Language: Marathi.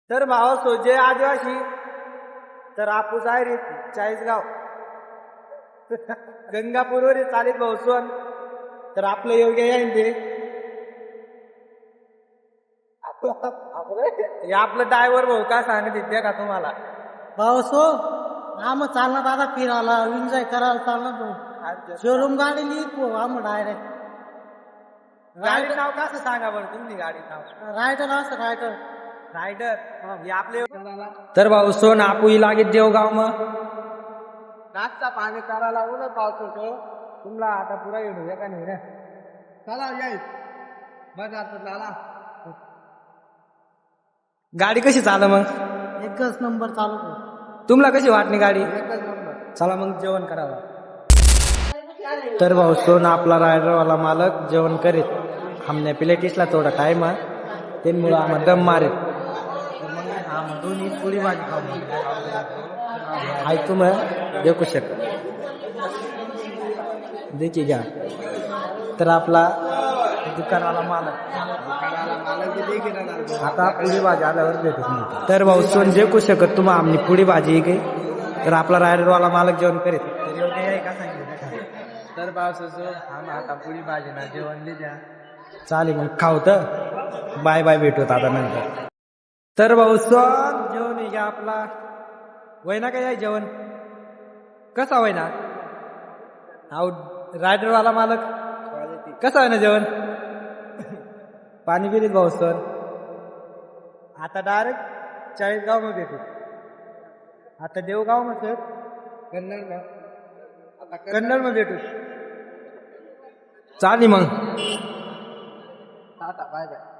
तर भावा सोजे आदिवासी तर आपूस आहे रे 40 गाव गंगापूरवर चालीत भाऊसोन तर आपलं योग्य येईन ते आपलं ड्रायव्हर भाऊ काय सांगत द्या का तुम्हाला पावसो आम चालना दादा फिरायला एन्जॉय करायला चालना शोरूम गाडी लिहितो आम डायरेक्ट गाडी नाव कसं सांगा बरं तुम्ही गाडी नाव रायडर असं रायडर रायडर हे आपले तर भाऊ सोन आपू लागेल देवगाव मग नाश्ता पाणी करायला उन्हा पावस होतो तुम्हाला आता पुरा येऊ का नाही ना चला याय बघा गाडी कशी चाल मग एकच नंबर चालू तुम्हाला कशी वाटली गाडी चला मग जेवण करावं तर भाऊ सोन आपला रायडरवाला मालक जेवण करीत हमने प्लेटिसला थोडा टाइम आहे त्यामुळं आम्हाला दम मारेल दोन्ही पुरी भाजी खाऊ आई तुम्ही देखू शकत देखी घ्या तर आपला दुकानाला मालक आता पुरी भाजी आल्यावर भेटत नाही तर भाऊ सोन जेकू शकत तुम्हा आमनी पुरी भाजी गे तर आपला रायडरवाला मालक जेवण करीत तर योग्य आहे का सांगितलं तर पावसाचं आम्ही आता पुरी भाजी ना जेवण द्या चालेल मग खाऊ तर बाय बाय भेटूत आता नंतर तर भाऊ सोन जेवण घ्या आपला वयना काय जेवण कसा होईना अहो रायडरवाला मालक कसा आहे ना जेवण पाणी पिरीत भाऊ सर आता डायरेक्ट 40 गाव मध्ये भेटू आता देवगाव मध्ये कन्नड मध्ये भेटू चालेल मग बाय बाय